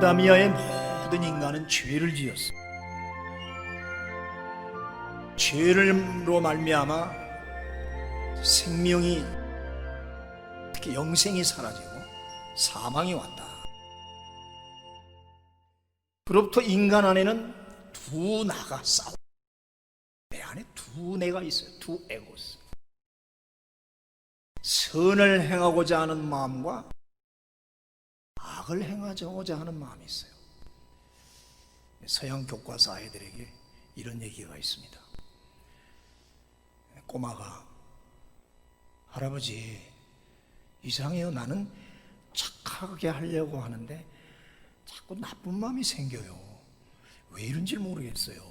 아담이하의 모든 인간은 죄를 지었어. 죄를로 말미암아 생명이, 특히 영생이 사라지고 사망이 왔다. 그로부터 인간 안에는 두 나가 싸워. 내 안에 두 내가 있어요. 두 에고스. 선을 행하고자 하는 마음과 악을 행하고자 하는 마음이 있어요. 서양 교과서 아이들에게 이런 얘기가 있습니다. 꼬마가, 할아버지 이상해요. 나는 착하게 하려고 하는데 자꾸 나쁜 마음이 생겨요. 왜 이런지 모르겠어요.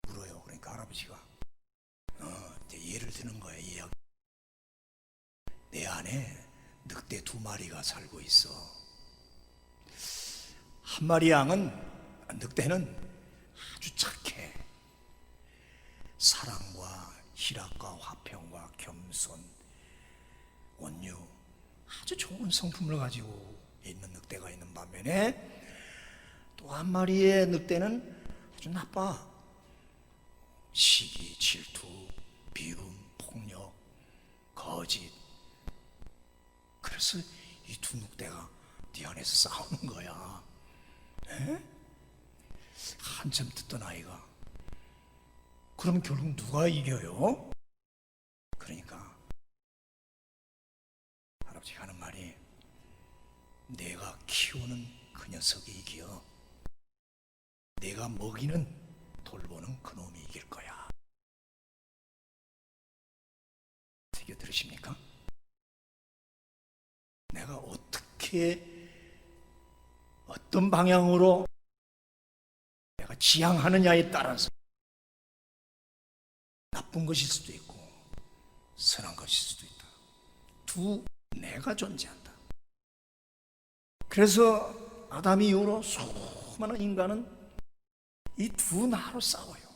물어요. 그러니까 할아버지가 이제 예를 드는 거예요. 이야기. 내 안에 늑대 2마리가 살고 있어. 한 마리 양은, 늑대는 아주 착해. 사랑과 희락과 화평과 겸손, 온유, 아주 좋은 성품을 가지고 있는 늑대가 있는 반면에 또 한 마리의 늑대는 아주 나빠. 시기, 질투, 미움, 폭력, 거짓. 그래서 이 두 늑대가 네 안에서 싸우는 거야. 에? 한참 듣던 아이가, 그럼 결국 누가 이겨요? 그러니까 할아버지가 하는 말이, 내가 키우는 그 녀석이 이겨. 내가 먹이는, 돌보는 그 놈이 이길 거야. 새겨 들으십니까? 내가 어떤 방향으로 내가 지향하느냐에 따라서 나쁜 것일 수도 있고 선한 것일 수도 있다. 두 내가 존재한다. 그래서 아담 이후로 수많은 인간은 이 두 나로 싸워요.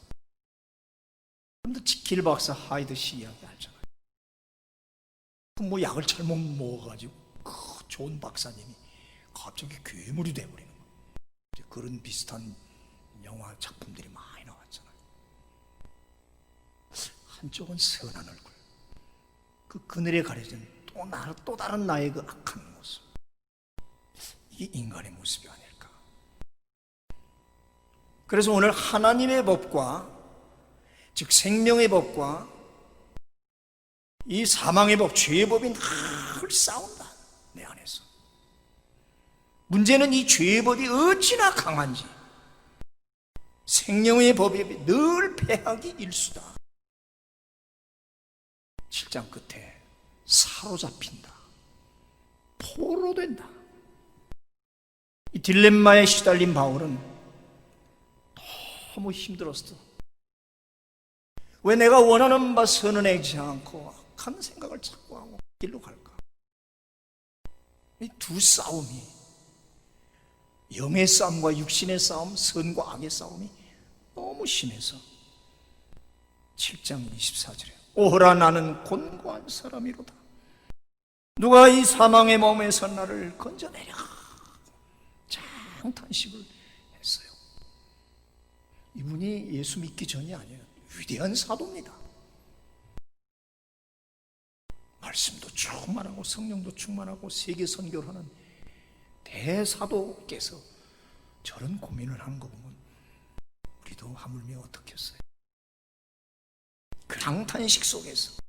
그런데 지킬 박사 하이드 씨 이야기 알잖아요. 뭐 약을 잘못 먹어가지고 그 좋은 박사님이 갑자기 괴물이 돼버리는 거예요. 그런 비슷한 영화 작품들이 많이 나왔잖아요. 한쪽은 선한 얼굴, 그 그늘에 가려진 또 다른 나의 그 악한 모습. 이게 인간의 모습이 아닐까. 그래서 오늘 하나님의 법과, 즉 생명의 법과 이 사망의 법, 죄의 법이 늘 싸운다, 내 안에서. 문제는 이 죄의 법이 어찌나 강한지 생명의 법이 늘 패하기 일수다. 7장 끝에 사로잡힌다, 포로된다. 이 딜레마에 시달린 바울은 너무 힘들었어. 왜 내가 원하는 바 선은 행치 않고 악한 생각을 자꾸 하고 길로 갈까? 이 두 싸움이, 영의 싸움과 육신의 싸움, 선과 악의 싸움이 너무 심해서 7장 24절에 오호라 나는 곤고한 사람이로다. 누가 이 사망의 몸에서 나를 건져내랴. 장탄식을 했어요. 이분이 예수 믿기 전이 아니에요. 위대한 사도입니다. 말씀도 충만하고 성령도 충만하고 세계 선교를 하는 대사도께서 저런 고민을 하는 거 보면 우리도 하물며 어떻겠어요? 그 장탄식 속에서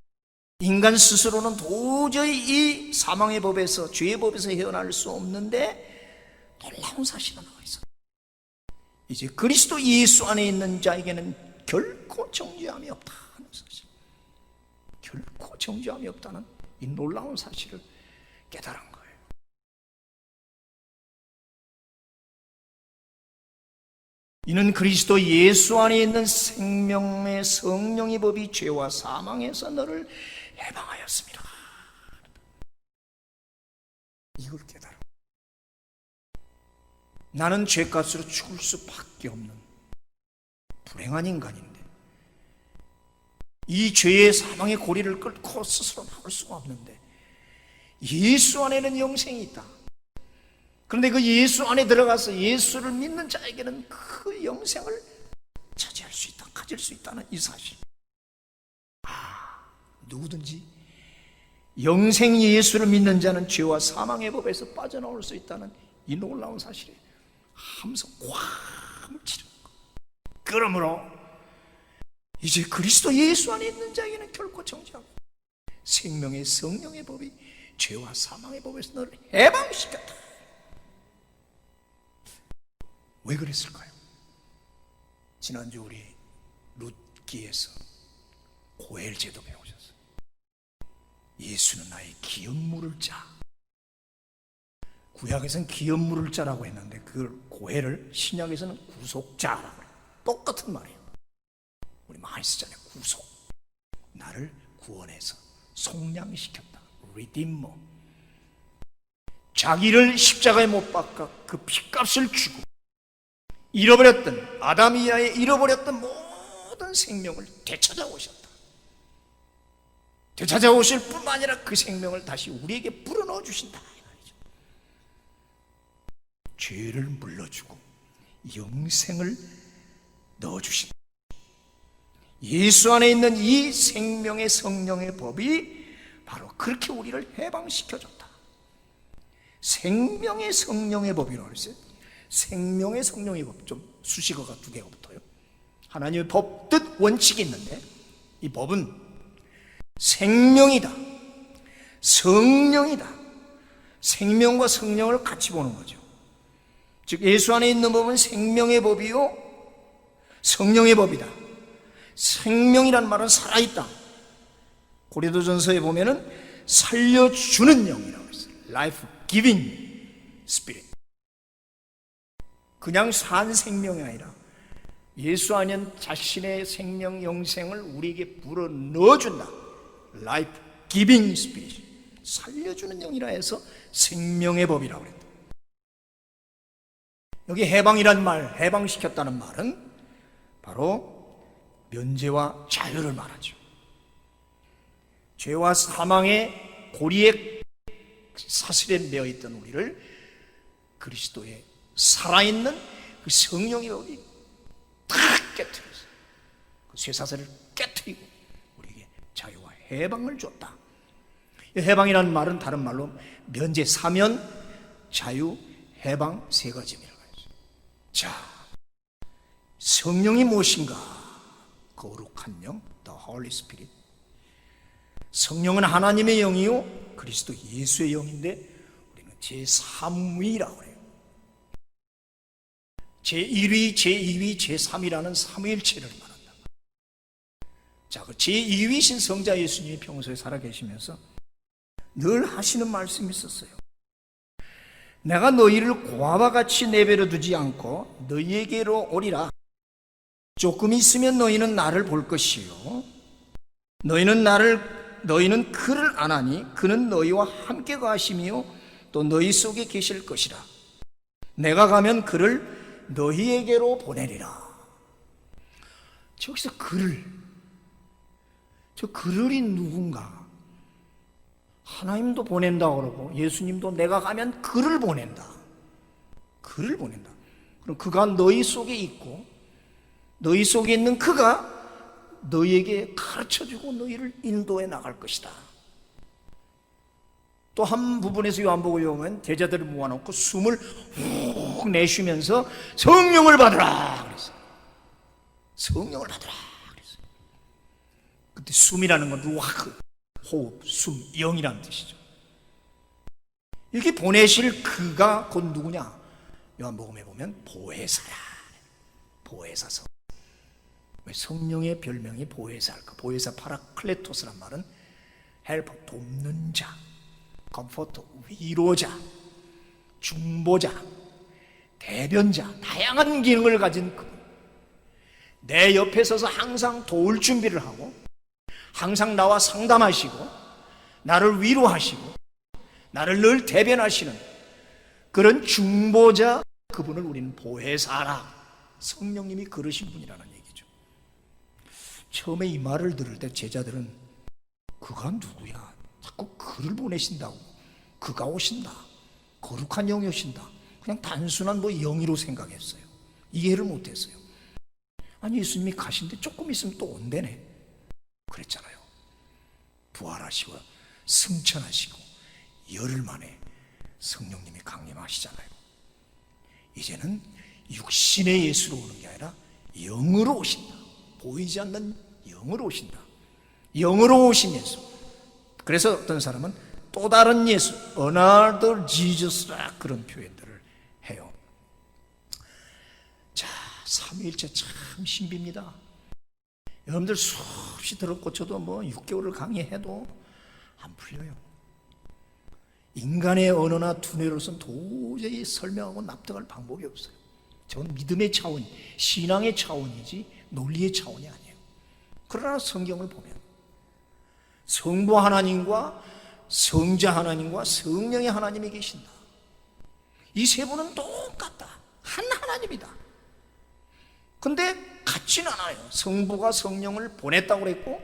인간 스스로는 도저히 이 사망의 법에서, 죄의 법에서 헤어날 수 없는데 놀라운 사실이 나와 있어요. 이제 그리스도 예수 안에 있는 자에게는 결코 정죄함이 없다 하는 사실, 결코 정죄함이 없다는 이 놀라운 사실을 깨달은 거예요. 이는 그리스도 예수 안에 있는 생명의 성령의 법이 죄와 사망에서 너를 해방하였습니다. 이걸 깨달아. 나는 죄값으로 죽을 수밖에 없는 불행한 인간인데 이 죄의 사망의 고리를 끌고 스스로 나올 수가 없는데 예수 안에는 영생이 있다. 그런데 그 예수 안에 들어가서 예수를 믿는 자에게는 그 영생을 차지할 수 있다, 가질 수 있다는 이 사실. 누구든지 영생 예수를 믿는 자는 죄와 사망의 법에서 빠져나올 수 있다는 이 놀라운 사실에 하면서 꽉 치는 것. 그러므로 이제 그리스도 예수 안에 있는 자에게는 결코 정죄하고 생명의 성령의 법이 죄와 사망의 법에서 너를 해방시켰다. 왜 그랬을까요? 지난주 우리 룻기에서 고엘 제도 배우셨어요. 예수는 나의 기업 물을 자. 구약에서는 기업 물을 자라고 했는데 그걸 고엘을 신약에서는 구속자라고 해요. 똑같은 말이에요. 우리 많이 쓰잖아요. 구속. 나를 구원해서 속량시켰다. 리디머. 자기를 십자가에 못 박아 그 핏값을 주고 잃어버렸던 아담이야에 잃어버렸던 모든 생명을 되찾아오셨다. 되찾아오실 뿐만 아니라 그 생명을 다시 우리에게 불어넣어 주신다 이 말이죠. 죄를 물러주고 영생을 넣어주신다. 예수 안에 있는 이 생명의 성령의 법이 바로 그렇게 우리를 해방시켜줬다. 생명의 성령의 법이라고 그랬어요. 생명의 성령의 법, 좀 수식어가 두 개가 붙어요. 하나님의 법, 뜻, 원칙이 있는데 이 법은 생명이다, 성령이다. 생명과 성령을 같이 보는 거죠. 즉 예수 안에 있는 법은 생명의 법이요 성령의 법이다. 생명이란 말은 살아있다. 고린도전서에 보면은 살려주는 영이라고 했어요. Life giving spirit. 그냥 산 생명이 아니라 예수 안에 자신의 생명 영생을 우리에게 불어 넣어준다. Life giving spirit. 살려주는 영이라 해서 생명의 법이라고 그랬다. 여기 해방이란 말, 해방시켰다는 말은 바로 면제와 자유를 말하죠. 죄와 사망의 고리에 사슬에 매어 있던 우리를 그리스도의 살아있는 그 성령의 법이 탁 깨트렸어요. 그 쇠사슬을 깨트리고 우리에게 자유와 해방을 줬다. 해방이라는 말은 다른 말로 면제, 사면, 자유, 해방 세 가지 의미를 가지고 있어요. 자, 성령이 무엇인가? 거룩한 영, The Holy Spirit. 성령은 하나님의 영이요 그리스도 예수의 영인데 우리는 제3위라고 해요. 제1위, 제2위, 제3위라는 삼위일체를 말한다. 자, 그 제2위신 성자 예수님이 평소에 살아계시면서 늘 하시는 말씀이 있었어요. 내가 너희를 고아와 같이 내버려 두지 않고 너희에게로 오리라. 조금 있으면 너희는 나를 볼 것이요 너희는 그를 아나니 그는 너희와 함께 가심이요 또 너희 속에 계실 것이라. 내가 가면 그를 너희에게로 보내리라. 저기서 그를, 저 그를이 누군가? 하나님도 보낸다고 그러고 예수님도 내가 가면 그를 보낸다. 그를 보낸다. 그럼 그가 너희 속에 있고 너희 속에 있는 그가 너희에게 가르쳐주고 너희를 인도해 나갈 것이다. 또 한 부분에서 요한복음에 보면 제자들을 모아놓고 숨을 훅 내쉬면서 성령을 받으라 그랬어요. 성령을 받으라 그랬어요. 그때 숨이라는 건 루아흐, 호흡, 숨, 영이라는 뜻이죠. 이렇게 보내실 그가 곧 누구냐? 요한복음에 보면 보혜사라. 보혜사서. 왜 성령의 별명이 보혜사일까? 보혜사 파라클레토스란 말은 헬퍼, 돕는 자, 컴포터, 위로자, 중보자, 대변자, 다양한 기능을 가진 그분. 내 옆에 서서 항상 도울 준비를 하고 항상 나와 상담하시고 나를 위로하시고 나를 늘 대변하시는 그런 중보자, 그분을 우리는 보혜사라. 성령님이 그러신 분이라는 얘기죠. 처음에 이 말을 들을 때 제자들은 그가 누구야? 자꾸 그를 보내신다고. 그가 오신다. 거룩한 영이 오신다. 그냥 단순한 영이로 생각했어요. 이해를 못했어요. 아니, 예수님이 가신데 조금 있으면 또 온대네 그랬잖아요. 부활하시고 승천하시고 열흘 만에 성령님이 강림하시잖아요. 이제는 육신의 예수로 오는 게 아니라 영으로 오신다. 보이지 않는 영으로 오신다. 영으로 오신 예수. 그래서 어떤 사람은 또 다른 예수, another Jesus라 그런 표현들을 해요. 자, 삼위일체 참 신비입니다. 여러분들 수없이 들었고 저도 6개월을 강의해도 안 풀려요. 인간의 언어나 두뇌로서는 도저히 설명하고 납득할 방법이 없어요. 저건 믿음의 차원, 신앙의 차원이지 논리의 차원이 아니에요. 그러나 성경을 보면 성부 하나님과 성자 하나님과 성령의 하나님이 계신다. 이 세 분은 똑같다. 한 하나님이다. 근데 같지는 않아요. 성부가 성령을 보냈다고 그랬고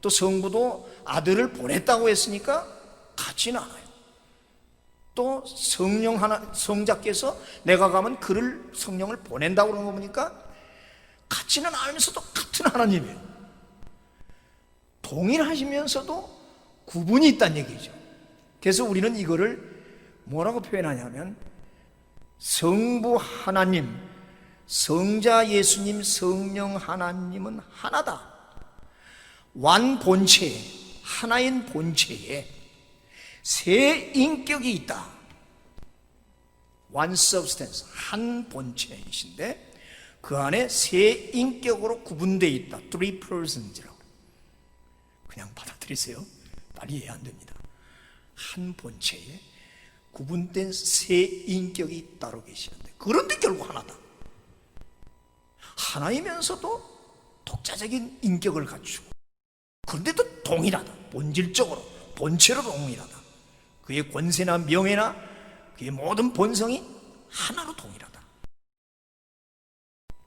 또 성부도 아들을 보냈다고 했으니까 같지는 않아요. 또 성자께서 내가 가면 그를 성령을 보낸다고 그런 거 보니까 같지는 않으면서도 같은 하나님이에요. 동일하시면서도 구분이 있다는 얘기죠. 그래서 우리는 이거를 뭐라고 표현하냐면 성부 하나님, 성자 예수님, 성령 하나님은 하나다. 완본체, 하나인 본체에 세 인격이 있다. One substance, 한 본체이신데 그 안에 세 인격으로 구분되어 있다. Three persons라고. 그냥 받아들이세요. 빨리 이해 안 됩니다. 한 본체에 구분된 세 인격이 따로 계시는데 그런데 결국 하나다. 하나이면서도 독자적인 인격을 갖추고 그런데도 동일하다. 본질적으로, 본체로 동일하다. 그의 권세나 명예나 그의 모든 본성이 하나로 동일하다.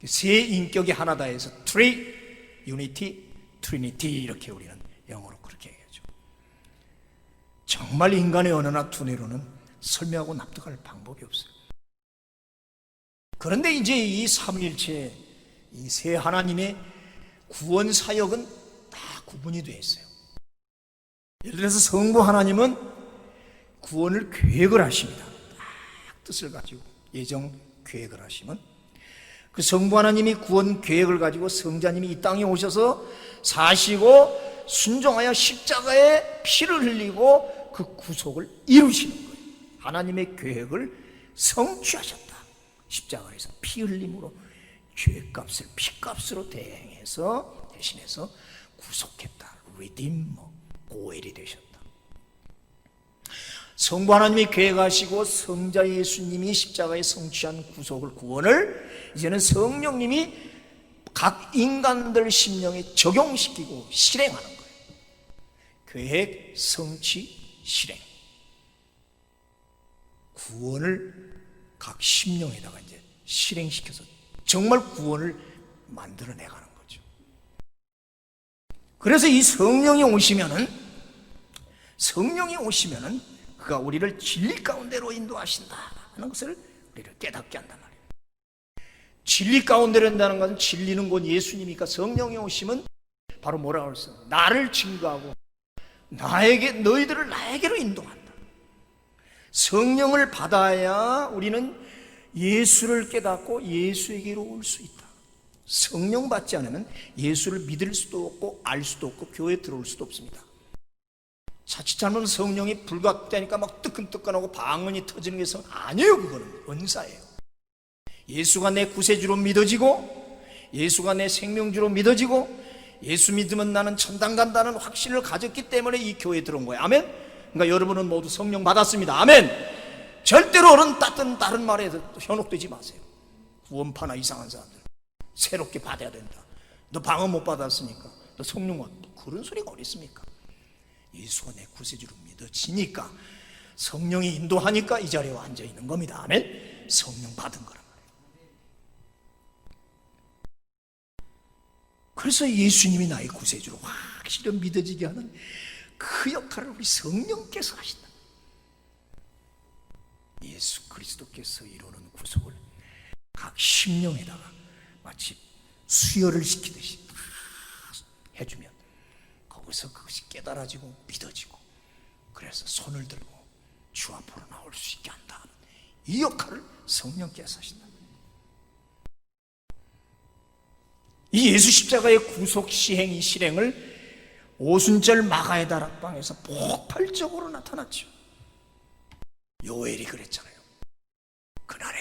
세 인격이 하나다 해서 Three, Unity, Trinity 이렇게 우리는 영어로 그렇게 얘기하죠. 정말 인간의 언어나 두뇌로는 설명하고 납득할 방법이 없어요. 그런데 이제 이 삼위일체 이 세 하나님의 구원 사역은 다 구분이 되어 있어요. 예를 들어서 성부 하나님은 구원을 계획을 하십니다. 딱 뜻을 가지고 예정 계획을 하시면 그 성부 하나님이 구원 계획을 가지고 성자님이 이 땅에 오셔서 사시고 순종하여 십자가에 피를 흘리고 그 구속을 이루시는 거예요. 하나님의 계획을 성취하셨다. 십자가에서 피 흘림으로 죄값을 피값으로 대신해서 구속했다. 리디머, 고엘이 되셨다. 성부 하나님이 계획하시고 성자 예수님이 십자가에 성취한 구속을, 구원을 이제는 성령님이 각 인간들 심령에 적용시키고 실행하는 거예요. 계획, 성취, 실행. 구원을 각 심령에다가 이제 실행시켜서 정말 구원을 만들어내가는 거죠. 그래서 이 성령이 오시면은 그가 우리를 진리 가운데로 인도하신다 하는 것을 우리를 깨닫게 한단 말이에요. 진리 가운데로 인도하는 것은 진리는 곧 예수님이니까 성령이 오시면 바로 뭐라고 했어요? 나를 증거하고 너희들을 나에게로 인도한다. 성령을 받아야 우리는 예수를 깨닫고 예수에게로 올 수 있다. 성령 받지 않으면 예수를 믿을 수도 없고 알 수도 없고 교회에 들어올 수도 없습니다. 자칫 잘못하면 성령이 불같다니까 막 뜨끈뜨끈하고 방언이 터지는 것은 아니에요. 그거는 은사예요. 예수가 내 구세주로 믿어지고 예수가 내 생명주로 믿어지고 예수 믿으면 나는 천당 간다는 확신을 가졌기 때문에 이 교회에 들어온 거예요. 아멘. 그러니까 여러분은 모두 성령 받았습니다. 아멘. 절대로 다른 말에 현혹되지 마세요. 구원파나 이상한 사람들 새롭게 받아야 된다. 너 방언 못 받았으니까 너 성령 못, 그런 소리가 어디 있습니까? 예수가 내 구세주로 믿어지니까 성령이 인도하니까 이 자리에 앉아 있는 겁니다. 아멘. 성령 받은 거란 말이에요. 그래서 예수님이 나의 구세주로 확실히 믿어지게 하는 그 역할을 우리 성령께서 하신다. 예수 그리스도께서 이루는 구속을 각 심령에다가 마치 수혈을 시키듯이 다 해주면 거기서 그것이 깨달아지고 믿어지고, 그래서 손을 들고 주 앞으로 나올 수 있게 한다. 이 역할을 성령께서 하신다. 이 예수 십자가의 구속 시행, 이 실행을 오순절 마가의 다락방에서 폭발적으로 나타났죠. 요엘이 그랬잖아요. 그날에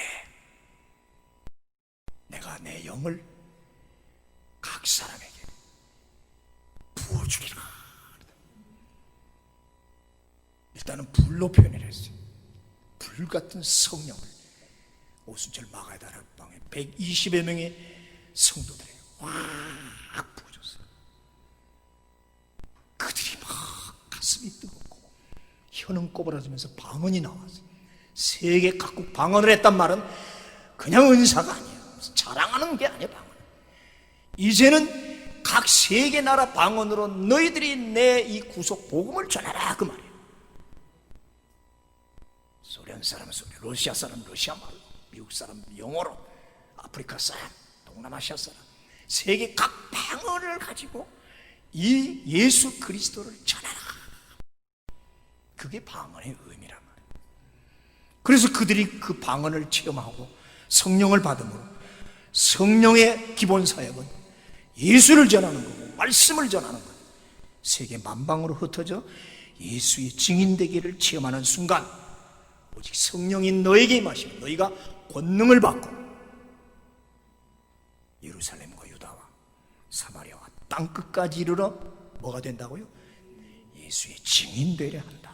내가 내 영을 각 사람에게 부어주리라. 일단은 불로 표현을 했어요. 불 같은 성령을 오순절 마가의 다락방에 120여 명의 성도들에게 확 부어줬어요. 그들이 막 가슴이 뜨겁고 혀는 꼬부라지면서 방언이 나왔어요. 세계 각국 방언을 했단 말은 그냥 은사가 아니에요. 자랑하는 게 아니에요. 방언. 이제는 각 세계 나라 방언으로 너희들이 내 이 구속 복음을 전하라, 그 말이에요. 소련 사람 소련, 러시아 사람 러시아 말로, 미국 사람 영어로, 아프리카 사람, 동남아시아 사람, 세계 각 방언을 가지고 이 예수 그리스도를 전하라. 그게 방언의 의미란 말이에요. 그래서 그들이 그 방언을 체험하고 성령을 받음으로 성령의 기본 사역은 예수를 전하는 거고 말씀을 전하는 거예요. 세계 만방으로 흩어져 예수의 증인되기를 체험하는 순간 오직 성령이 너에게 임하시면 너희가 권능을 받고 예루살렘과 유다와 사마리아와 땅끝까지 이르러 뭐가 된다고요? 예수의 증인 되려 한다.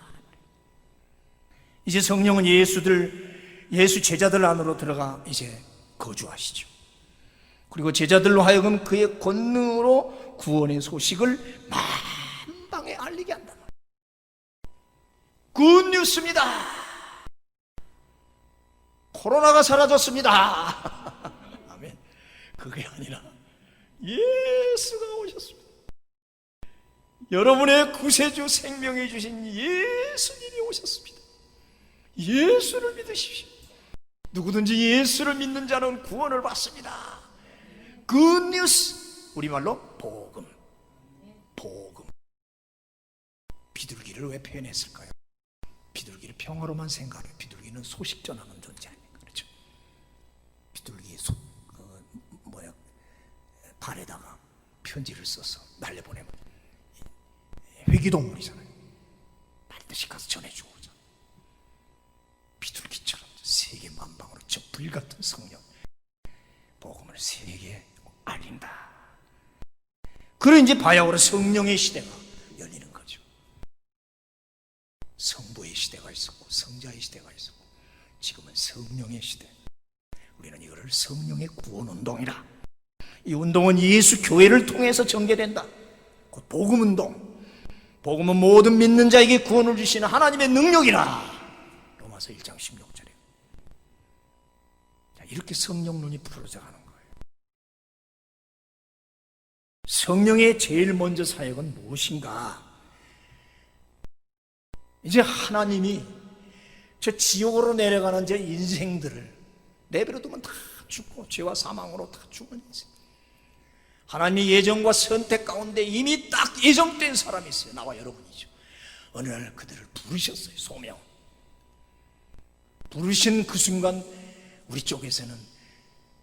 이제 성령은 예수 제자들 안으로 들어가 이제 거주하시죠. 그리고 제자들로 하여금 그의 권능으로 구원의 소식을 만방에 알리게 한다. 굿뉴스입니다. 코로나가 사라졌습니다. 아멘. 그게 아니라 예수가 오셨습니다. 여러분의 구세주 생명해 주신 예수님이 오셨습니다. 예수를 믿으십시오. 누구든지 예수를 믿는 자는 구원을 받습니다. 굿뉴스, 우리말로 복음. 복음. 비둘기를 왜 표현했을까요? 비둘기를 평화로만 생각해요. 비둘기는 소식 전하는 존재 아닙니까? 그렇죠? 비둘기 발에다가 편지를 써서 날려보내면 회기동물이잖아요. 반드시 가서 전해주고 오잖아요. 비둘기처럼 세계 만방으로 저 불같은 성령 복음을 세계에 알린다. 그래 이제 바야흐로 성령의 시대가 열리는 거죠. 성부의 시대가 있었고 성자의 시대가 있었고 지금은 성령의 시대. 우리는 이거를 성령의 구원운동이라. 이 운동은 예수 교회를 통해서 전개된다. 곧 복음운동. 복음은 모든 믿는 자에게 구원을 주시는 하나님의 능력이라. 로마서 1장 16절에. 자, 이렇게 성령 눈이 풀어져가는 거예요. 성령의 제일 먼저 사역은 무엇인가? 이제 하나님이 저 지옥으로 내려가는 저 인생들을 내버려두면 다 죽고 죄와 사망으로 다 죽은 인생. 하나님의 예정과 선택 가운데 이미 딱 예정된 사람이 있어요. 나와 여러분이죠. 어느 날 그들을 부르셨어요. 소명. 부르신 그 순간 우리 쪽에서는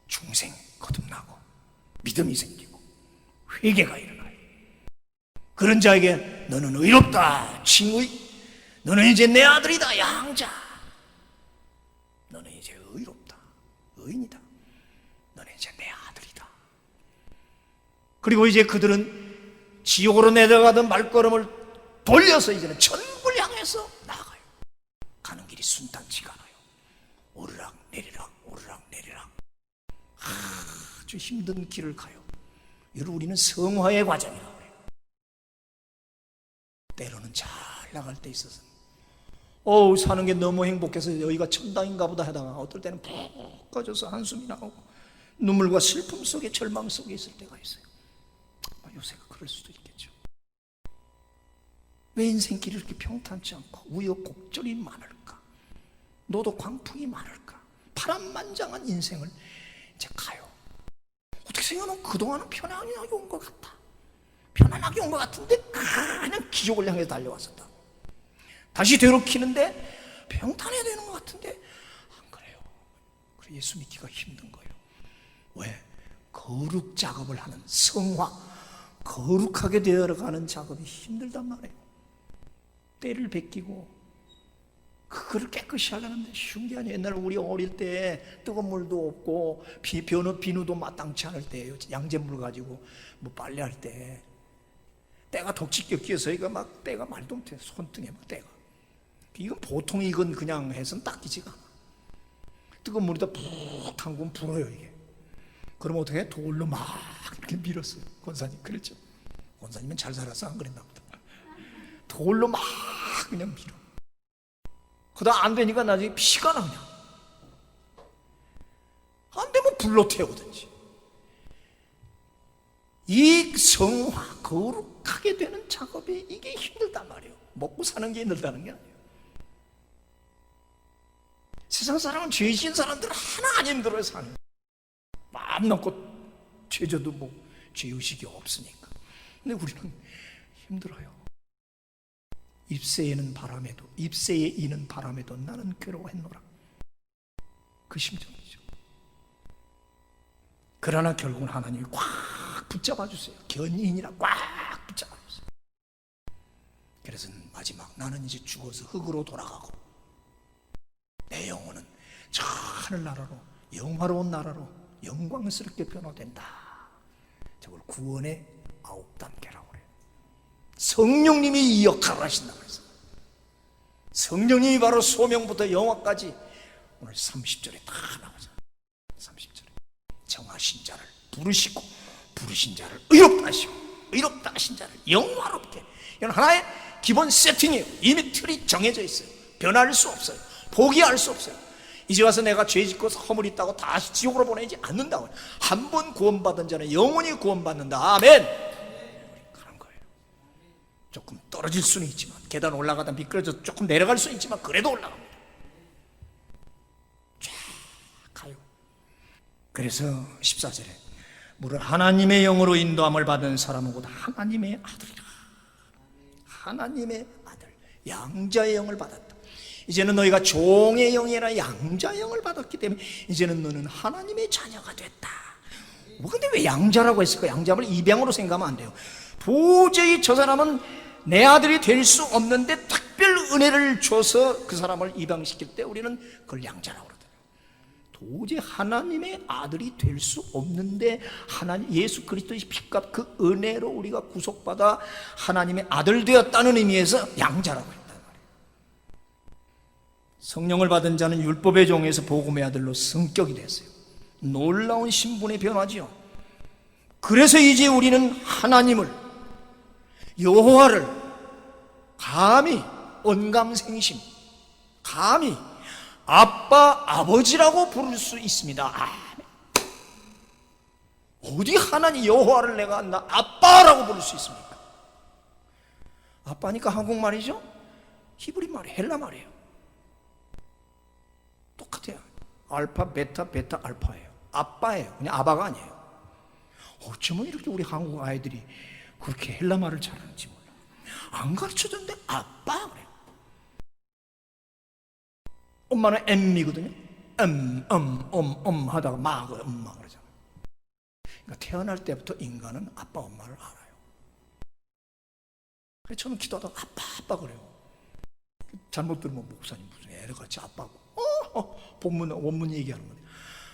중생 거듭나고 믿음이 생기고 회개가 일어나요. 그런 자에게 너는 의롭다 칭의, 너는 이제 내 아들이다 양자, 너는 이제 의롭다 의인이다, 너는 이제 내 아들이다. 그리고 이제 그들은 지옥으로 내려가던 말걸음을 돌려서 이제는 천국을 향해서 나아가요. 가는 길이 순탄치가 않아요. 오르락 내리락 오르락 내리락 아주 힘든 길을 가요. 이를 우리는 성화의 과정이라고 해요. 때로는 잘 나갈 때 있어서 사는 게 너무 행복해서 여기가 천당인가 보다 하다가 어떨 때는 푹 꺼져서 한숨이 나오고 눈물과 슬픔 속에 절망 속에 있을 때가 있어요. 요새가 그럴 수도 있겠죠. 왜 인생길이 이렇게 평탄치 않고 우여곡절이 많을까? 너도 광풍이 많을까? 파란만장한 인생을 이제 가요. 어떻게 생각하면 그동안은 편안하게 온 것 같다. 편안하게 온 것 같은데 그냥 기적을 향해서 달려왔었다. 다시 되돌키는데 평탄해야 되는 것 같은데 안 그래요. 그래서 예수 믿기가 힘든 거예요. 왜? 거룩 작업을 하는 성화, 거룩하게 되어가는 작업이 힘들단 말이에요. 때를 베끼고 그거를 깨끗이 하려는데 쉬운 게 아니에요. 옛날에 우리 어릴 때 뜨거운 물도 없고 비누도 마땅치 않을 때예요. 양잿물 가지고 뭐 빨래할 때 때가 독직게 끼어서 이거 막 때가 말도 못해. 손등에 막 때가. 이건 보통 이건 그냥 해서는 닦이지가 않아. 뜨거운 물에다 푹 담그면 불어요 이게. 그럼 어떻게 해? 돌로 막 이렇게 밀었어요. 권사님 그랬죠. 권사님은 잘 살아서 안 그랬나 보다. 돌로 막 그냥 밀어. 그러다 안 되니까 나중에 피가 나 그냥. 안 되면 불로 태우든지. 이 성화, 거룩하게 되는 작업이 이게 힘들단 말이에요. 먹고 사는 게 힘들다는 게 아니에요. 세상 사람은 죄 지은 사람들은 하나 안 힘들어요 사는 거예요. 마음 놓고 죄져도 뭐 죄의식이 없으니까. 근데 우리는 힘들어요. 입새에는 바람에도, 입새에 이는 바람에도 나는 괴로워했노라. 그 심정이죠. 그러나 결국은 하나님이 꽉 붙잡아 주세요. 견인이라 꽉 붙잡아 주세요. 그래서 마지막 나는 이제 죽어서 흙으로 돌아가고 내 영혼은 저 하늘나라로, 영화로운 나라로 영광스럽게 변화된다. 저걸 구원의 9단계라고 그래요. 성령님이 이 역할을 하신다고 해서 성령님이 바로 소명부터 영화까지 오늘 30절에 다 나오잖아요. 30절에 정하신 자를 부르시고 부르신 자를 의롭다 하시고 의롭다 하신 자를 영화롭게. 이건 하나의 기본 세팅이에요. 이미 틀이 정해져 있어요. 변할 수 없어요. 포기할 수 없어요. 이제 와서 내가 죄 짓고 허물 있다고 다시 지옥으로 보내지 않는다고. 한 번 구원받은 자는 영원히 구원받는다. 아멘. 그런 거예요. 조금 떨어질 수는 있지만, 계단 올라가다 미끄러져 조금 내려갈 수는 있지만 그래도 올라갑니다. 쫙 가요. 그래서 14절에 무릇 하나님의 영으로 인도함을 받은 사람은 곧 하나님의 아들이라. 하나님의 아들, 양자의 영을 받았다. 이제는 너희가 종의 영이 아니라 양자의 영을 받았기 때문에 이제는 너는 하나님의 자녀가 됐다. 근데 왜 양자라고 했을까? 양자를 입양으로 생각하면 안 돼요. 도저히 저 사람은 내 아들이 될 수 없는데 특별 은혜를 줘서 그 사람을 입양시킬 때 우리는 그걸 양자라고 그러거든요. 도저히 하나님의 아들이 될 수 없는데 하나님 예수 그리스도의 피값 그 은혜로 우리가 구속받아 하나님의 아들 되었다는 의미에서 양자라고 했단 말이에요. 성령을 받은 자는 율법의 종에서 복음의 아들로 성격이 됐어요. 놀라운 신분의 변화지요. 그래서 이제 우리는 하나님을, 여호와를 감히 언감생심, 감히 아빠, 아버지라고 부를 수 있습니다. 아멘. 어디 하나님 여호와를 내가 나 아빠라고 부를 수 있습니까? 아빠니까 한국말이죠? 히브리 말이에요. 헬라 말이에요. 똑같아요. 알파, 베타, 베타, 알파예요. 아빠예요. 그냥 아바가 아니에요. 어쩌면 이렇게 우리 한국 아이들이 그렇게 헬라 말을 잘하는지 몰라요. 안 가르쳐줬는데 아빠 그래요. 엄마는 M이거든요. 하다가 마가 엄마 그러잖아요. 그러니까 태어날 때부터 인간은 아빠, 엄마를 알아요. 그래서 저는 기도하다가 아빠 그래요. 잘못 들으면 목사님 무슨 애들같이 아빠고. 본문, 원문 얘기하는 거예요.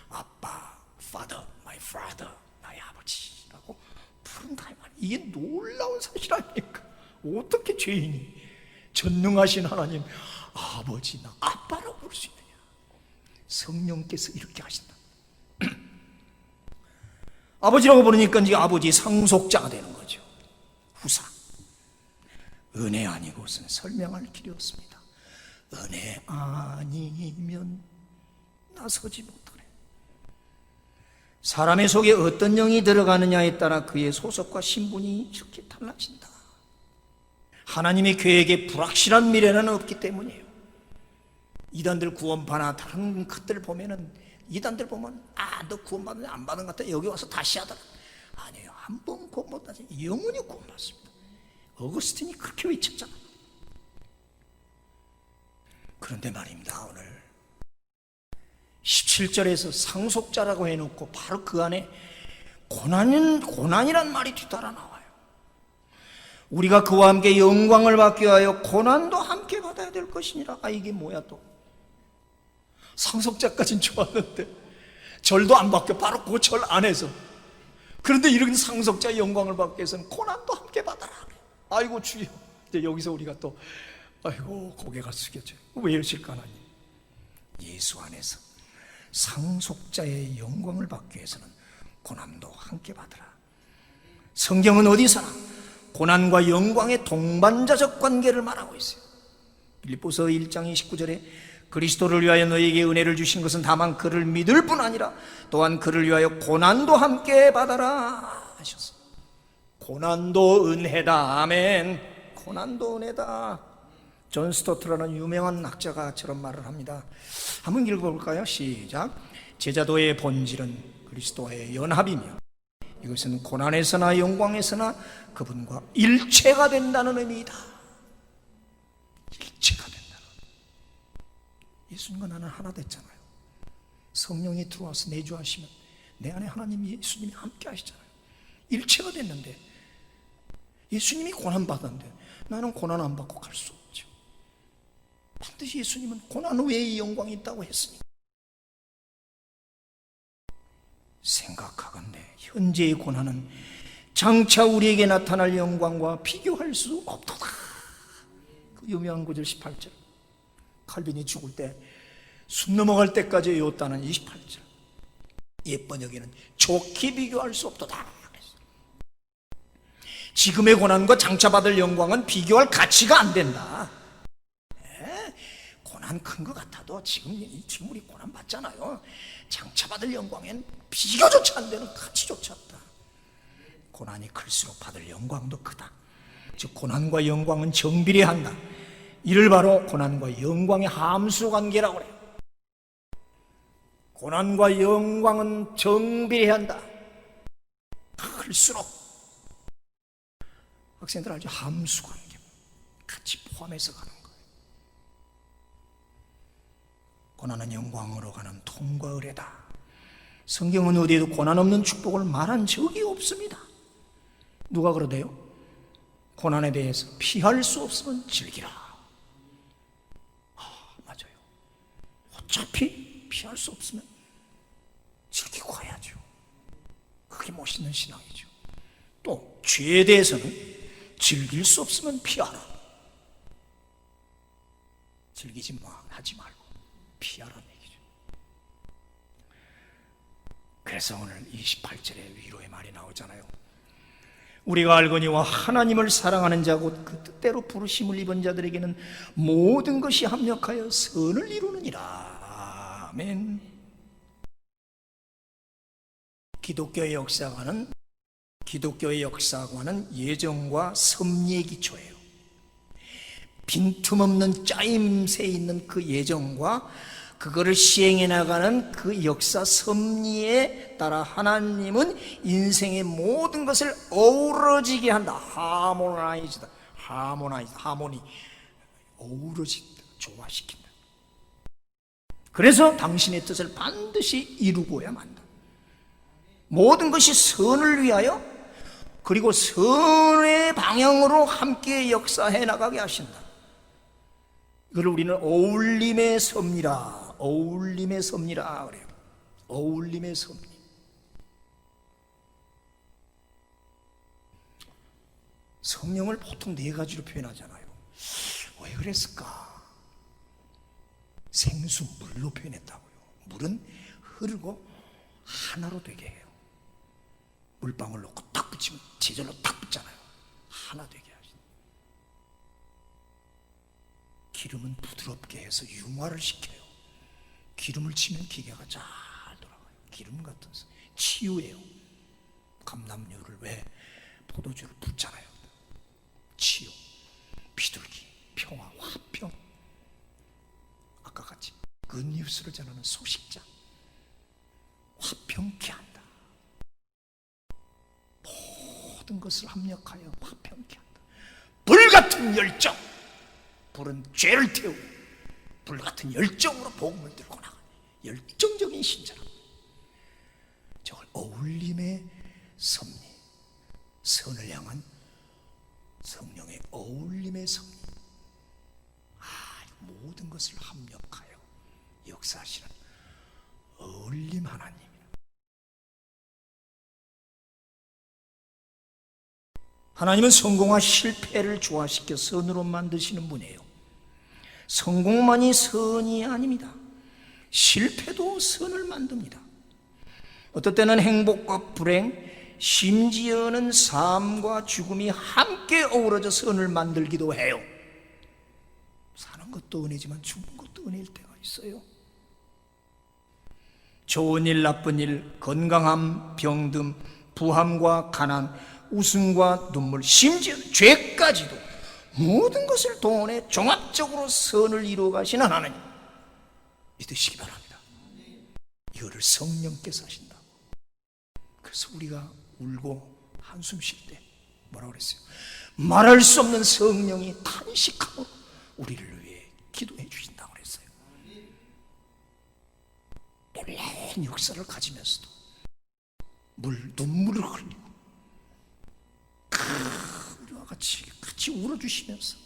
아빠, father, my father, 나의 아버지라고 부른다 이 말이에요. 이게 놀라운 사실 아닙니까? 어떻게 죄인이 전능하신 하나님 아버지, 나 아빠라고 부를 수 있느냐? 성령께서 이렇게 하신다. 아버지라고 부르니까 이제 아버지의 상속자가 되는 거죠. 후사. 은혜 아니고선 설명할 길이 없습니다. 은혜 아니면 나서지 못하네. 사람의 속에 어떤 영이 들어가느냐에 따라 그의 소속과 신분이 이렇게 달라진다. 하나님의 계획에 불확실한 미래는 없기 때문이에요. 이단들 구원파나 다른 것들 보면은, 이단들 보면 너 구원받는지 안 받은 것 같아, 여기 와서 다시 하더라. 아니에요. 한 번 구원 못 받지 영원히 구원받습니다. 어거스틴이 그렇게 외쳤잖아. 그런데 말입니다, 오늘 17절에서 상속자라고 해놓고 바로 그 안에 고난이란 말이 뒤따라 나와요. 우리가 그와 함께 영광을 받기 위하여 고난도 함께 받아야 될 것이니라. 이게 뭐야 또? 상속자까진 좋았는데 절도 안 받게 바로 그 절 안에서, 그런데 이런 상속자의 영광을 받기 위해서는 고난도 함께 받아라. 아이고 주여. 이제 여기서 우리가 또 고개가 숙여져요. 왜 이러실까 하나님? 예수 안에서 상속자의 영광을 받기 위해서는 고난도 함께 받으라. 성경은 어디서나 고난과 영광의 동반자적 관계를 말하고 있어요. 빌립보서 1장 29절에 그리스도를 위하여 너에게 은혜를 주신 것은 다만 그를 믿을 뿐 아니라 또한 그를 위하여 고난도 함께 받아라 하셨어요. 고난도 은혜다. 아멘. 고난도 은혜다. 존 스토트라는 유명한 학자가 저런 말을 합니다. 한번 읽어볼까요? 시작. 제자도의 본질은 그리스도와의 연합이며 이것은 고난에서나 영광에서나 그분과 일체가 된다는 의미이다. 일체가 된다. 예수님과 나는 하나 됐잖아요. 성령이 들어와서 내주하시면 내 안에 하나님 예수님이 함께 하시잖아요. 일체가 됐는데 예수님이 고난 받았는데 나는 고난 안 받고 갈 수 없죠. 반드시 예수님은 고난 외에 영광이 있다고 했으니까. 생각하건대 현재의 고난은 장차 우리에게 나타날 영광과 비교할 수 없도다. 그 유명한 구절 18절. 칼빈이 죽을 때 숨 넘어갈 때까지 외웠다는 28절. 옛 번역에는 좋게 비교할 수 없도다. 지금의 고난과 장차 받을 영광은 비교할 가치가 안 된다. 고난 큰 것 같아도 지금 우리 고난 받잖아요. 장차 받을 영광엔 비교조차 안 되는, 가치조차 없다. 고난이 클수록 받을 영광도 크다. 즉 고난과 영광은 정비례한다. 이를 바로 고난과 영광의 함수관계라고 해요. 고난과 영광은 정비례한다. 클수록. 학생들 알죠? 함수관계 같이 포함해서 가는 거예요. 고난은 영광으로 가는 통과 의례다. 성경은 어디에도 고난 없는 축복을 말한 적이 없습니다. 누가 그러대요? 고난에 대해서 피할 수 없으면 즐기라. 맞아요. 어차피 피할 수 없으면 즐기고 가야죠. 그게 멋있는 신앙이죠. 또 죄에 대해서는 즐길 수 없으면 피하라. 즐기지 하지 말고 피하라는 얘기죠. 그래서 오늘 28절에 위로의 말이 나오잖아요. 우리가 알거니와 하나님을 사랑하는 자고 그 뜻대로 부르심을 입은 자들에게는 모든 것이 합력하여 선을 이루느니라. 아멘. 기독교의 역사관은 예정과 섭리의 기초예요. 빈틈없는 짜임새 있는 그 예정과 그거를 시행해 나가는 그 역사 섭리에 따라 하나님은 인생의 모든 것을 어우러지게 한다. 하모니, 어우러진다, 조화시킨다. 그래서 당신의 뜻을 반드시 이루고야 만다. 모든 것이 선을 위하여, 그리고 선의 방향으로 함께 역사해 나가게 하신다. 이걸 우리는 어울림의 섭리라 그래요. 어울림의 섭리. 성령을 보통 네 가지로 표현하잖아요. 왜 그랬을까? 생수 물로 표현했다고요. 물은 흐르고 하나로 되게 해요. 물방울 넣고 딱 붙이면 제절로 딱 붙잖아요. 하나 되게 하신다. 기름은 부드럽게 해서 융화를 시켜요. 기름을 치면 기계가 잘 돌아가요. 기름 같은 치유예요. 감람류를 왜 포도주를 붓잖아요. 치유, 비둘기, 평화, 화평. 아까 같이 뉴스를 전하는 소식자, 화평케 한다. 모든 것을 합력하여 화평케 한다. 불같은 열정, 불은 죄를 태우고 불같은 열정으로 복음을 들고 나가는 열정적인 신자라. 저걸 어울림의 섭리, 선을 향한 성령의 어울림의 섭리. 모든 것을 합력하여 역사하시는 어울림 하나님이라. 하나님은 성공과 실패를 조화시켜 선으로 만드시는 분이에요. 성공만이 선이 아닙니다. 실패도 선을 만듭니다. 어떨 때는 행복과 불행, 심지어는 삶과 죽음이 함께 어우러져 선을 만들기도 해요. 사는 것도 은혜지만 죽는 것도 은혜일 때가 있어요. 좋은 일, 나쁜 일, 건강함, 병듦, 부함과 가난, 웃음과 눈물, 심지어 죄까지도 모든 것을 동원해 종합적으로 선을 이루어 가시는 하나님 믿으시기 바랍니다. 이거를 성령께서 하신다고. 그래서 우리가 울고 한숨 쉴 때 뭐라고 그랬어요? 말할 수 없는 성령이 탄식하고 우리를 위해 기도해 주신다고 그랬어요. 놀라운 역사를 가지면서도 눈물을 흘리고 우리와 같이 울어주시면서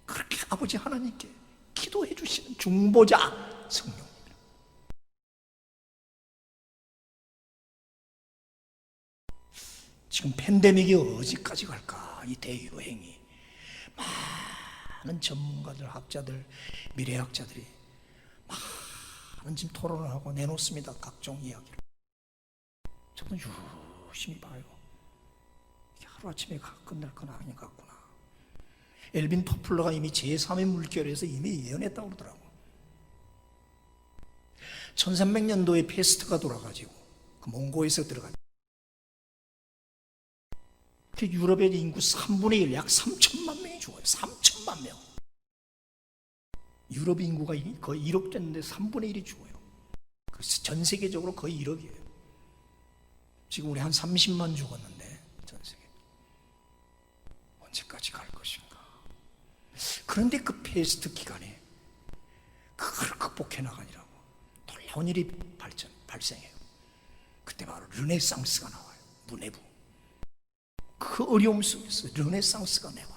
그렇게 아버지 하나님께 기도해 주시는 중보자 성령입니다. 지금 팬데믹이 어디까지 갈까? 이 대유행이 많은 전문가들, 학자들, 미래학자들이 많은 지금 토론을 하고 내놓습니다. 각종 이야기를. 저는 유심히 봐요. 이게 하루아침에 끝날 건 아닌 것 같구나. 엘빈 토플러가 이미 제3의 물결에서 이미 예언했다고 그러더라고. 1300년도에 페스트가 돌아가지고 그 몽고에서 들어가지고 그 유럽의 인구 3분의 1, 약 3천만 명이 죽어요. 3천만 명. 유럽 인구가 거의 1억 됐는데 3분의 1이 죽어요. 그래서 전 세계적으로 거의 1억이에요. 지금 우리 한 30만 죽었는데 전 세계 언제까지 갈 것인가. 그런데 그 페스트 기간에 그걸 극복해 나가니라고 놀라운 일이 발생해요. 그때 바로 르네상스가 나와요. 문해부. 그 어려움 속에서 르네상스가 나와요.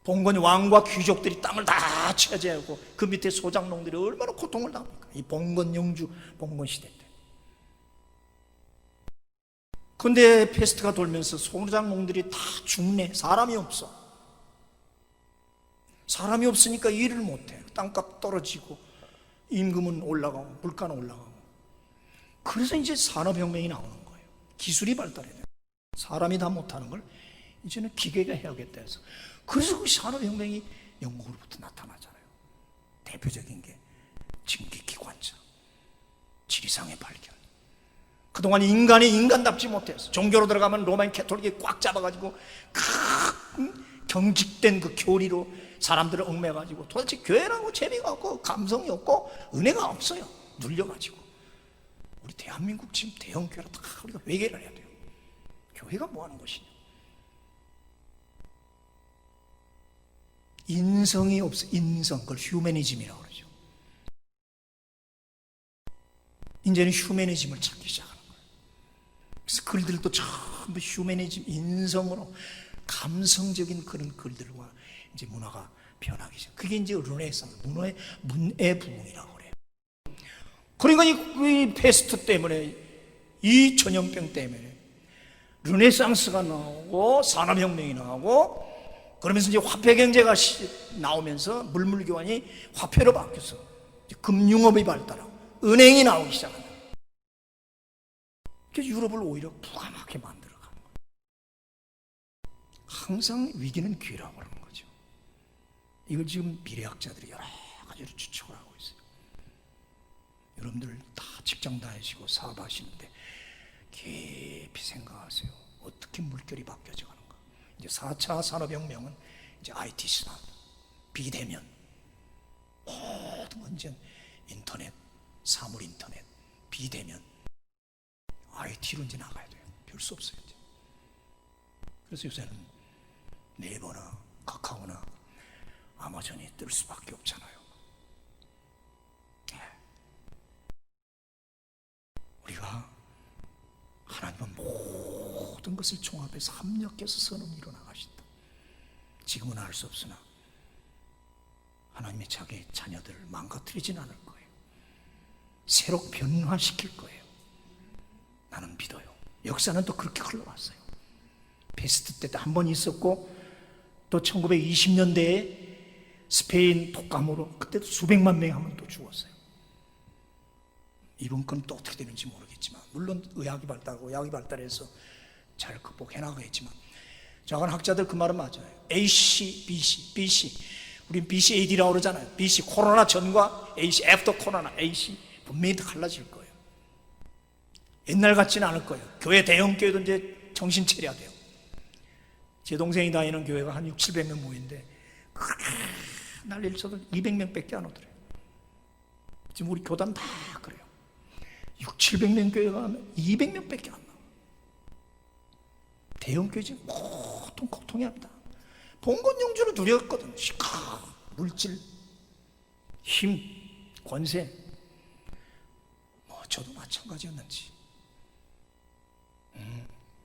봉건 왕과 귀족들이 땅을 다 차지하고 그 밑에 소작농들이 얼마나 고통을 당합니까? 이 봉건 영주 봉건 시대 때. 근데 페스트가 돌면서 소작농들이 다 죽네. 사람이 없어. 사람이 없으니까 일을 못해. 땅값 떨어지고 임금은 올라가고 물가는 올라가고. 그래서 이제 산업혁명이 나오는 거예요. 기술이 발달해야 돼요. 사람이 다 못하는 걸 이제는 기계가 해야겠다 해서. 그래서 그 산업혁명이 영국으로부터 나타나잖아요. 대표적인 게 증기기관차, 지리상의 발견. 그동안 인간이 인간답지 못해서 종교로 들어가면 로마인 캐톨릭이 꽉 잡아가지고 경직된 그 교리로 사람들을 얽매가지고 도대체 교회라고 재미가 없고 감성이 없고 은혜가 없어요. 눌려가지고. 우리 대한민국 지금 대형 교회라 다 우리가 회개를 해야 돼요. 교회가 뭐 하는 것이냐. 인성이 없어. 인성. 그걸 휴머니즘이라고 그러죠. 이제는 휴머니즘을 찾기 시작하는 거예요. 그래서 글들도 전부 휴머니즘, 인성으로 감성적인 그런 글들과 이제 문화가 변하기 시작. 그게 이제 르네상스, 문해 부흥이라고 그래요. 그러니까 이 페스트 때문에, 이 전염병 때문에 르네상스가 나오고 산업혁명이 나오고 그러면서 이제 화폐 경제가 나오면서 물물교환이 화폐로 바뀌어서 금융업이 발달하고 은행이 나오기 시작한다. 그래서 유럽을 오히려 부강하게 만들어가는 거예요. 항상 위기는 기회라고 하는 거죠. 이걸 지금 미래학자들이 여러 가지로 추측을 하고 있어요. 여러분들 다 직장 다니시고 사업하시는데 깊이 생각하세요. 어떻게 물결이 바뀌어져 가는가. 이제 4차 산업혁명은 이제 IT 산업, 비대면 모든 같은 건 이제 인터넷, 사물 인터넷, 비대면 IT로 이제 나가야 돼요. 별 수 없어요 이제. 그래서 요새는 네이버나 카카오나 아마존이 뜰 수밖에 없잖아요. 우리가 하나님은 모든 것을 종합해서 합력해서 선을 이뤄나가신다. 지금은 알 수 없으나 하나님의 자기 자녀들을 망가뜨리진 않을 거예요. 새로 변화시킬 거예요. 나는 믿어요. 역사는 또 그렇게 흘러왔어요. 베스트 때도 한 번 있었고, 또 1920년대에 스페인 독감으로 그때도 수백만 명이 한 번 또 죽었어요. 이번 건 또 어떻게 되는지 모르겠지만, 물론 의학이 발달하고 약이 발달해서 잘 극복해 나가겠지만, 작은 학자들 그 말은 맞아요. AC, BC. 우린 BC AD라고 그러잖아요. BC 코로나 전과 AC 애프터 코로나 AC 분명히 달라질 거예요. 옛날 같지는 않을 거예요. 교회 대형 교회도 이제 정신 차려야 돼요. 제 동생이 다니는 교회가 한 600~700명 모이는데 난리를 쳐도 200명 밖에 안 오더래요. 지금 우리 교단 다 그래요. 600~700명 교회가 하면 200명 밖에 안 나와. 대형 교회 지금 모든 고통이 합니다. 봉건 영주를 누렸거든. 물질, 힘, 권세. 저도 마찬가지였는지.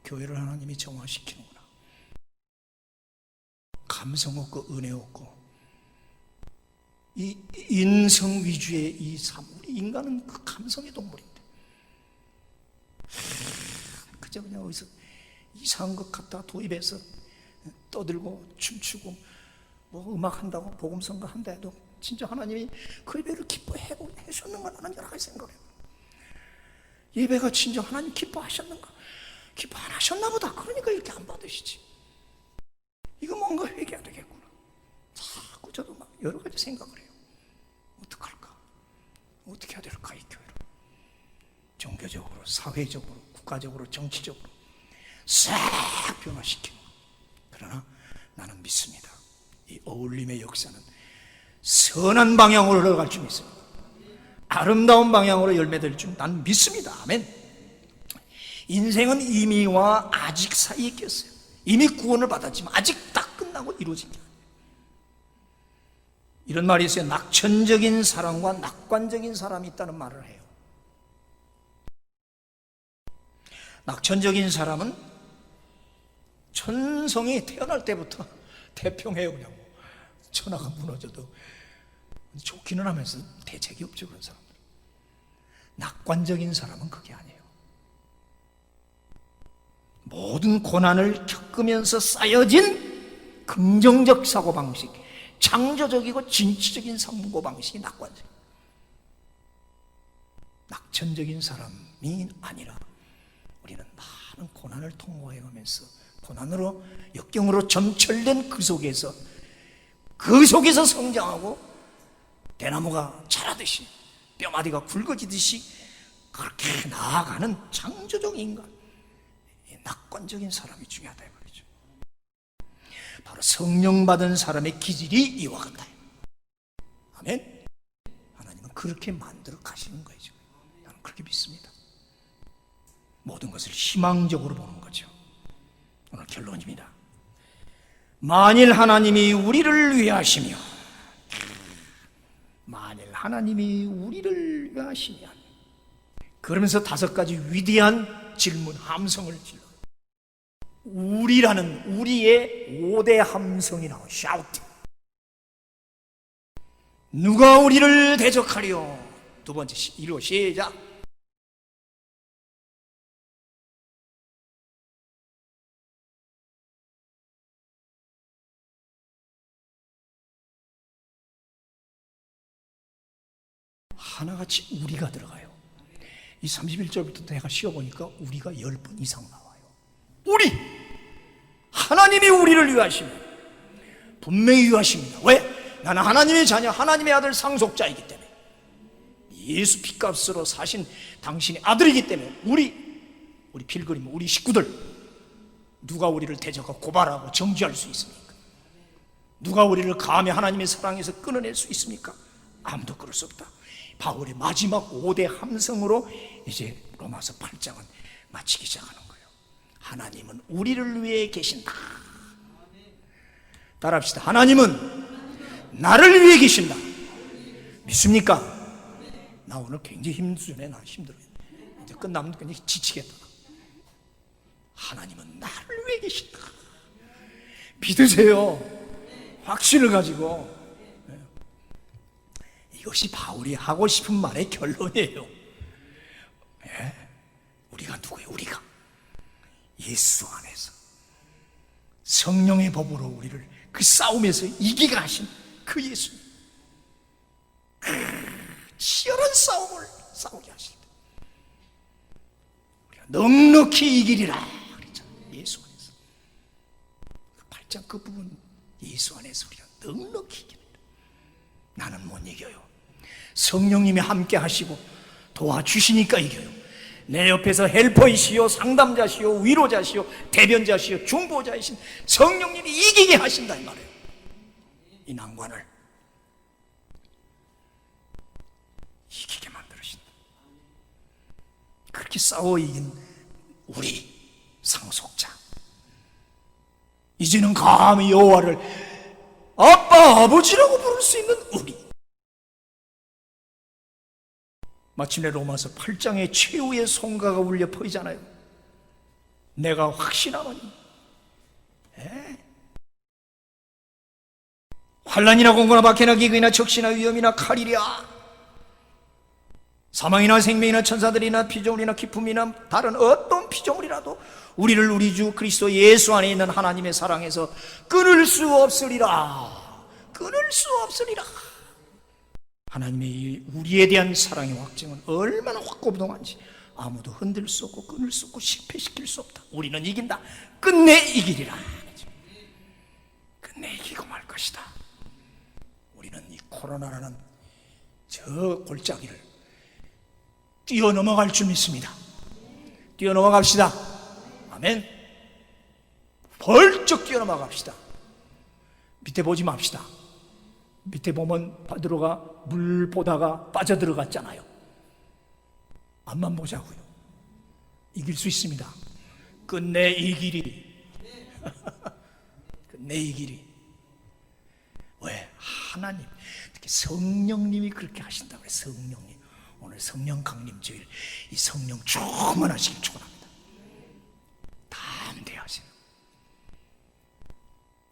교회를 하나님이 정화시키는구나. 감성 없고 은혜 없고 이 인성 위주의 이 삶. 우리 인간은 그 감성의 동물인데 그저 그냥 어디서 이상한 것 갖다 도입해서 떠들고 춤추고 뭐 음악한다고 복음성가 한다 해도 진짜 하나님이 그 예배를 기뻐해 주셨는가 나는 여러 가지 생각해요. 예배가 진짜 하나님 기뻐하셨는가? 기뻐 안 하셨나 보다. 그러니까 이렇게 안 받으시지. 이거 뭔가 회개해야 되겠구나. 자꾸 저도 막 여러 가지 생각을 해요. 어떡할까? 어떻게 해야 될까 이 교회를? 종교적으로, 사회적으로, 국가적으로, 정치적으로 싹 변화시키는. 그러나 나는 믿습니다. 이 어울림의 역사는 선한 방향으로 흘러갈 줄 믿습니다. 아름다운 방향으로 열매될 줄 난 믿습니다. 아멘. 인생은 이미와 아직 사이에 꼈어요. 이미 구원을 받았지만 아직 다 끝나고 이루어진 게 아니에요. 이런 말이 있어요. 낙천적인 사람과 낙관적인 사람이 있다는 말을 해요. 낙천적인 사람은 천성이 태어날 때부터 태평해요. 그냥 천하가 무너져도 좋기는 하면서 대책이 없죠. 그런 사람들. 낙관적인 사람은 그게 아니에요. 모든 고난을 겪으면서 쌓여진 긍정적 사고방식, 창조적이고 진취적인 사고방식이 낙관적. 낙천적인 사람이 아니라 우리는 많은 고난을 통과해가면서 고난으로 역경으로 점철된 그 속에서 성장하고 대나무가 자라듯이 뼈마디가 굵어지듯이 그렇게 나아가는 창조적 인간, 낙관적인 사람이 중요하다 이 말이죠. 바로 성령 받은 사람의 기질이 이와 같아요. 아멘. 하나님은 그렇게 만들어 가시는 거예요. 나는 그렇게 믿습니다. 모든 것을 희망적으로 보는 거죠. 오늘 결론입니다. 만일 하나님이 우리를 위하시며, 만일 하나님이 우리를 위하시면, 그러면서 5가지 위대한 질문, 함성을 질러. 우리라는 우리의 5대 함성이 나와요. 샤우팅. 누가 우리를 대적하리요? 2번째, 이로 시작. 하나같이 우리가 들어가요. 이 31절부터 내가 쉬어보니까 우리가 10번 이상 나와요. 우리! 하나님이 우리를 위하시면 분명히 위하십니다. 왜? 나는 하나님의 자녀, 하나님의 아들 상속자이기 때문에, 예수 피값으로 사신 당신의 아들이기 때문에 우리 필그림, 우리 식구들, 누가 우리를 대적하고 고발하고 정죄할 수 있습니까? 누가 우리를 감히 하나님의 사랑에서 끊어낼 수 있습니까? 아무도 그럴 수 없다. 바울의 마지막 5대 함성으로 이제 로마서 8장은 마치기 시작하는 거예요. 하나님은 우리를 위해 계신다. 따라합시다. 하나님은 나를 위해 계신다. 믿습니까? 나 오늘 굉장히 힘드네. 나 힘들어요. 이제 끝나면 굉장히 지치겠다. 하나님은 나를 위해 계신다. 믿으세요. 확신을 가지고. 이것이 바울이 하고 싶은 말의 결론이에요. 우리가 누구예요? 우리가 예수 안에서 성령의 법으로 우리를 그 싸움에서 이기게 하신 그 예수님, 그 치열한 싸움을 싸우게 하실 때 우리가 넉넉히 이기리라 그랬잖아요. 예수 안에서 그 8장 그 부분, 예수 안에서 우리가 넉넉히 이깁니다. 나는 못 이겨요. 성령님이 함께 하시고 도와주시니까 이겨요. 내 옆에서 헬퍼이시요 상담자시요 위로자시요 대변자시요 중보자이신 성령님이 이기게 하신다 이 말이에요. 이 난관을 이기게 만들으신다. 그렇게 싸워 이긴 우리 상속자, 이제는 감히 여호와를 아빠 아버지라고 부를 수 있는 우리, 마침내 로마서 8장의 최후의 송가가 울려 퍼지잖아요. 내가 확신하노니 환난이나 공고나 박해나 기근이나 적시나 위험이나 칼이랴, 사망이나 생명이나 천사들이나 피조물이나 기품이나 다른 어떤 피조물이라도 우리를 우리 주 그리스도 예수 안에 있는 하나님의 사랑에서 끊을 수 없으리라. 끊을 수 없으리라. 하나님의 우리에 대한 사랑의 확증은 얼마나 확고부동한지 아무도 흔들 수 없고 끊을 수 없고 실패시킬 수 없다. 우리는 이긴다. 끝내 이기리라. 끝내 이기고 말 것이다. 우리는 이 코로나라는 저 골짜기를 뛰어넘어갈 줄 믿습니다. 뛰어넘어갑시다. 아멘. 벌쩍 뛰어넘어갑시다. 밑에 보지 맙시다. 밑에 보면 바드로가 물 보다가 빠져들어갔잖아요. 앞만 보자고요. 이길 수 있습니다. 끝내 이기리. 끝내 이기리. 왜? 하나님, 특히 성령님이 그렇게 하신다고 그래요. 성령님. 오늘 성령 강림 주일, 이 성령 충만하시길 축원합니다. 담대하세요.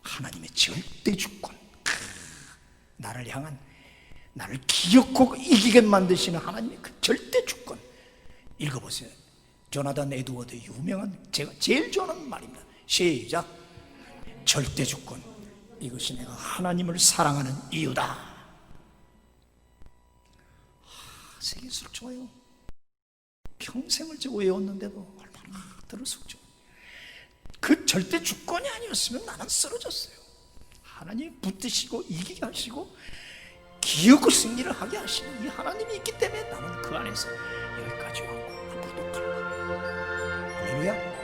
하나님의 절대 주권, 나를 향한, 나를 기억하고 이기게 만드시는 하나님의 그 절대 주권 읽어보세요. 조나단 에드워드 유명한, 제가 제일 좋아하는 말입니다. 시작. 절대 주권, 이것이 내가 하나님을 사랑하는 이유다. 세계수록 좋아요. 평생을 저 외웠는데도 얼마나 들을수록 좋아요. 그 절대 주권이 아니었으면 나는 쓰러졌어요. 하나님이 붙드시고 이기게 하시고 기억을 승리를 하게 하시는 이 하나님이 있기 때문에 나는 그 안에서 여기까지 왔고 앞으로도 갈 거야. 할렐루야.